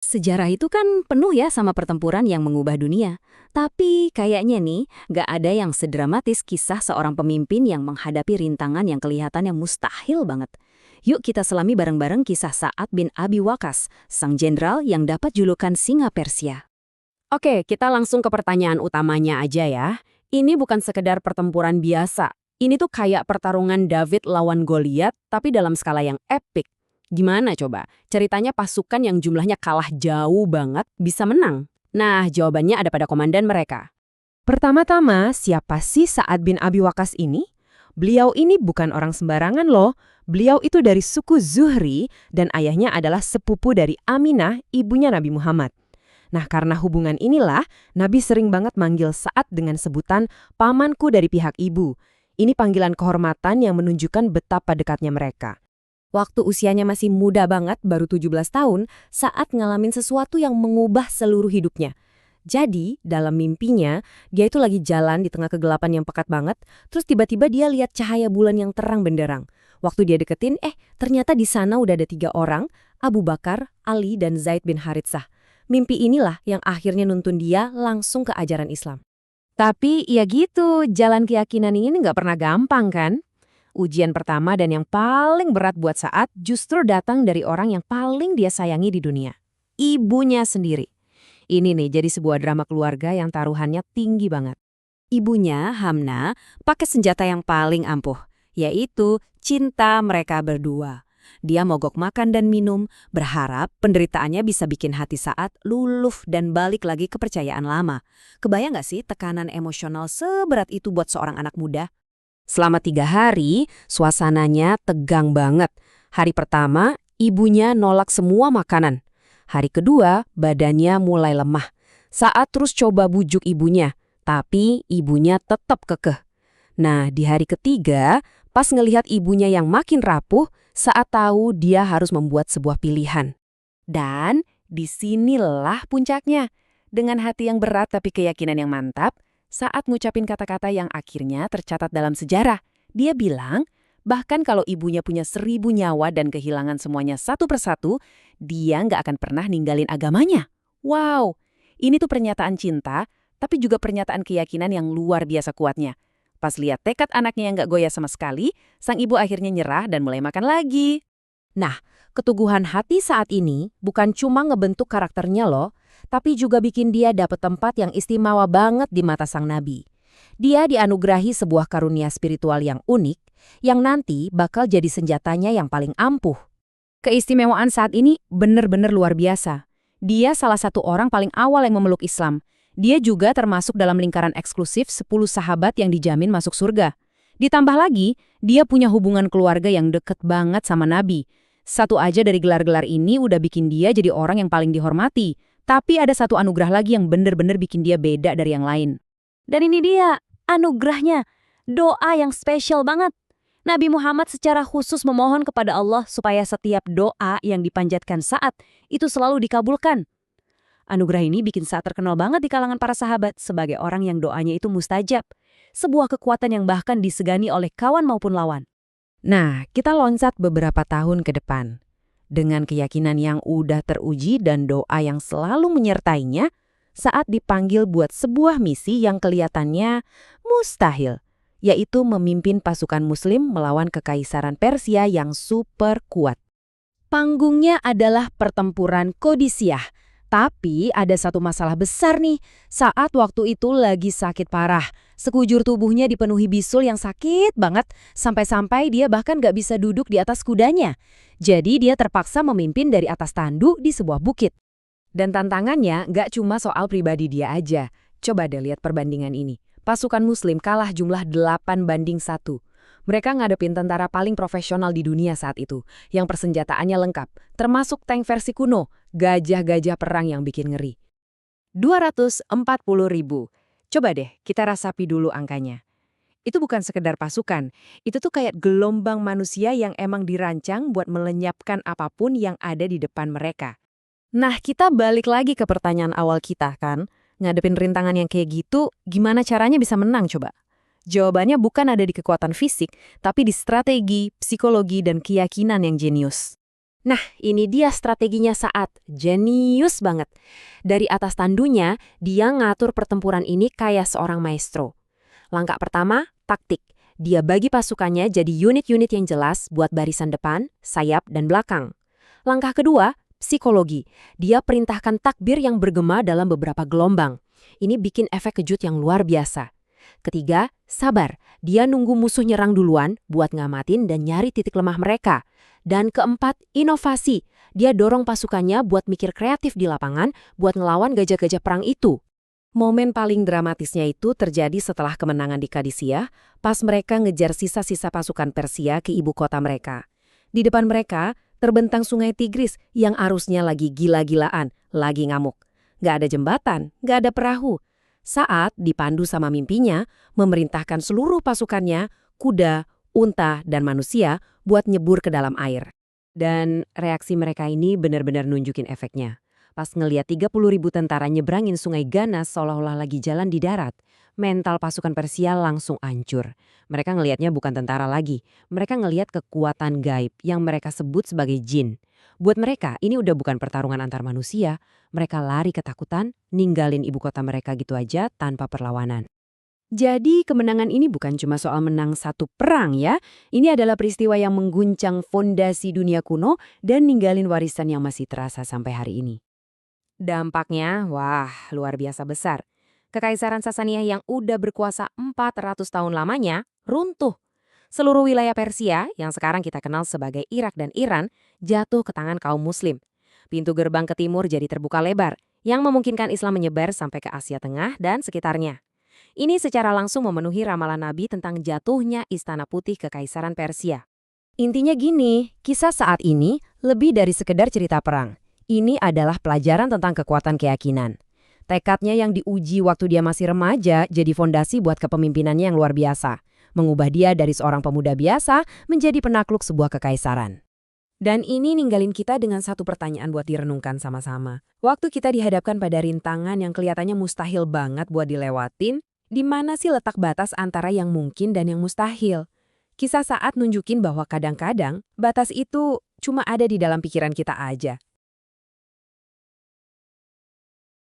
Sejarah itu kan penuh ya sama pertempuran yang mengubah dunia. Tapi kayaknya nih, nggak ada yang sedramatis kisah seorang pemimpin yang menghadapi rintangan yang kelihatannya mustahil banget. Yuk kita selami bareng-bareng kisah Sa'ad bin Abi Waqqas, sang jenderal yang dapat julukan Singa Persia. Oke, kita langsung ke pertanyaan utamanya aja ya. Ini bukan sekedar pertempuran biasa. Ini tuh kayak pertarungan David lawan Goliat, tapi dalam skala yang epik. Gimana coba? Ceritanya pasukan yang jumlahnya kalah jauh banget bisa menang. Nah, jawabannya ada pada komandan mereka. Pertama-tama, siapa sih Sa'ad bin Abi Waqqas ini? Beliau ini bukan orang sembarangan loh. Beliau itu dari suku Zuhri dan ayahnya adalah sepupu dari Aminah, ibunya Nabi Muhammad. Nah, karena hubungan inilah, Nabi sering banget manggil Sa'ad dengan sebutan pamanku dari pihak ibu. Ini panggilan kehormatan yang menunjukkan betapa dekatnya mereka. Waktu usianya masih muda banget, baru 17 tahun, Sa'ad ngalamin sesuatu yang mengubah seluruh hidupnya. Jadi, dalam mimpinya, dia itu lagi jalan di tengah kegelapan yang pekat banget, terus tiba-tiba dia lihat cahaya bulan yang terang benderang. Waktu dia deketin, ternyata di sana udah ada 3 orang, Abu Bakar, Ali, dan Zaid bin Haritsah. Mimpi inilah yang akhirnya nuntun dia langsung ke ajaran Islam. Tapi ya gitu, jalan keyakinan ini nggak pernah gampang kan? Ujian pertama dan yang paling berat buat Sa'ad justru datang dari orang yang paling dia sayangi di dunia. Ibunya sendiri. Ini nih jadi sebuah drama keluarga yang taruhannya tinggi banget. Ibunya, Hamna, pakai senjata yang paling ampuh, yaitu cinta mereka berdua. Dia mogok makan dan minum, berharap penderitaannya bisa bikin hati Sa'ad luluh dan balik lagi ke kepercayaan lama. Kebayang nggak sih tekanan emosional seberat itu buat seorang anak muda? Selama 3 hari, suasananya tegang banget. Hari pertama, ibunya nolak semua makanan. Hari kedua, badannya mulai lemah. Sa'ad terus coba bujuk ibunya, tapi ibunya tetap kekeh. Nah, di hari ketiga, pas ngelihat ibunya yang makin rapuh, Sa'ad tahu dia harus membuat sebuah pilihan. Dan disinilah puncaknya. Dengan hati yang berat tapi keyakinan yang mantap, Sa'ad ngucapin kata-kata yang akhirnya tercatat dalam sejarah. Dia bilang, bahkan kalau ibunya punya 1000 nyawa dan kehilangan semuanya satu persatu, dia nggak akan pernah ninggalin agamanya. Wow, ini tuh pernyataan cinta, tapi juga pernyataan keyakinan yang luar biasa kuatnya. Pas lihat tekad anaknya yang nggak goyah sama sekali, sang ibu akhirnya nyerah dan mulai makan lagi. Nah, keteguhan hati saat ini bukan cuma ngebentuk karakternya loh, tapi juga bikin dia dapet tempat yang istimewa banget di mata sang nabi. Dia dianugerahi sebuah karunia spiritual yang unik, yang nanti bakal jadi senjatanya yang paling ampuh. Keistimewaan saat ini bener-bener luar biasa. Dia salah satu orang paling awal yang memeluk Islam. Dia juga termasuk dalam lingkaran eksklusif 10 sahabat yang dijamin masuk surga. Ditambah lagi, dia punya hubungan keluarga yang deket banget sama Nabi. Satu aja dari gelar-gelar ini udah bikin dia jadi orang yang paling dihormati. Tapi ada satu anugerah lagi yang bener-bener bikin dia beda dari yang lain. Dan ini dia, anugerahnya, doa yang spesial banget. Nabi Muhammad secara khusus memohon kepada Allah supaya setiap doa yang dipanjatkan Sa'ad itu selalu dikabulkan. Anugerah ini bikin Sa'ad terkenal banget di kalangan para sahabat sebagai orang yang doanya itu mustajab. Sebuah kekuatan yang bahkan disegani oleh kawan maupun lawan. Nah, kita loncat beberapa tahun ke depan. Dengan keyakinan yang udah teruji dan doa yang selalu menyertainya, Sa'ad dipanggil buat sebuah misi yang kelihatannya mustahil, yaitu memimpin pasukan muslim melawan kekaisaran Persia yang super kuat. Panggungnya adalah pertempuran Qadisiyah. Tapi ada satu masalah besar nih, saat waktu itu lagi sakit parah. Sekujur tubuhnya dipenuhi bisul yang sakit banget, sampai-sampai dia bahkan gak bisa duduk di atas kudanya. Jadi dia terpaksa memimpin dari atas tanduk di sebuah bukit. Dan tantangannya gak cuma soal pribadi dia aja. Coba deh lihat perbandingan ini. Pasukan muslim kalah jumlah 8-1. Mereka ngadepin tentara paling profesional di dunia saat itu, yang persenjataannya lengkap, termasuk tank versi kuno, gajah-gajah perang yang bikin ngeri. 240.000. Coba deh, kita rasapi dulu angkanya. Itu bukan sekedar pasukan, itu tuh kayak gelombang manusia yang emang dirancang buat melenyapkan apapun yang ada di depan mereka. Nah, kita balik lagi ke pertanyaan awal kita kan, ngadepin rintangan yang kayak gitu, gimana caranya bisa menang coba? Jawabannya bukan ada di kekuatan fisik, tapi di strategi, psikologi, dan keyakinan yang jenius. Nah, ini dia strateginya Saat. Jenius banget. Dari atas tandunya, dia ngatur pertempuran ini kayak seorang maestro. Langkah pertama, taktik. Dia bagi pasukannya jadi unit-unit yang jelas buat barisan depan, sayap, dan belakang. Langkah kedua, psikologi. Dia perintahkan takbir yang bergema dalam beberapa gelombang. Ini bikin efek kejut yang luar biasa. Ketiga, sabar. Dia nunggu musuh nyerang duluan buat ngamatin dan nyari titik lemah mereka. Dan keempat, inovasi. Dia dorong pasukannya buat mikir kreatif di lapangan buat ngelawan gajah-gajah perang itu. Momen paling dramatisnya itu terjadi setelah kemenangan di Qadisiyah, pas mereka ngejar sisa-sisa pasukan Persia ke ibu kota mereka. Di depan mereka, terbentang sungai Tigris yang arusnya lagi gila-gilaan, lagi ngamuk. Nggak ada jembatan, nggak ada perahu. Saat dipandu sama mimpinya, memerintahkan seluruh pasukannya, kuda, unta, dan manusia buat nyebur ke dalam air. Dan reaksi mereka ini benar-benar nunjukin efeknya. Pas ngeliat 30.000 tentara nyebrangin sungai Ganas seolah-olah lagi jalan di darat, mental pasukan Persia langsung hancur. Mereka ngelihatnya bukan tentara lagi, mereka ngelihat kekuatan gaib yang mereka sebut sebagai jin. Buat mereka, ini udah bukan pertarungan antar manusia, mereka lari ketakutan, ninggalin ibu kota mereka gitu aja tanpa perlawanan. Jadi kemenangan ini bukan cuma soal menang satu perang ya, ini adalah peristiwa yang mengguncang fondasi dunia kuno dan ninggalin warisan yang masih terasa sampai hari ini. Dampaknya, wah, luar biasa besar. Kekaisaran Sasaniah yang udah berkuasa 400 tahun lamanya, runtuh. Seluruh wilayah Persia, yang sekarang kita kenal sebagai Irak dan Iran, jatuh ke tangan kaum muslim. Pintu gerbang ke timur jadi terbuka lebar, yang memungkinkan Islam menyebar sampai ke Asia Tengah dan sekitarnya. Ini secara langsung memenuhi ramalan Nabi tentang jatuhnya Istana Putih Kekaisaran Persia. Intinya gini, kisah saat ini lebih dari sekedar cerita perang. Ini adalah pelajaran tentang kekuatan keyakinan. Tekadnya yang diuji waktu dia masih remaja jadi fondasi buat kepemimpinannya yang luar biasa. Mengubah dia dari seorang pemuda biasa menjadi penakluk sebuah kekaisaran. Dan ini ninggalin kita dengan satu pertanyaan buat direnungkan sama-sama. Waktu kita dihadapkan pada rintangan yang kelihatannya mustahil banget buat dilewatin, di mana sih letak batas antara yang mungkin dan yang mustahil? Kisah Saat nunjukin bahwa kadang-kadang batas itu cuma ada di dalam pikiran kita aja.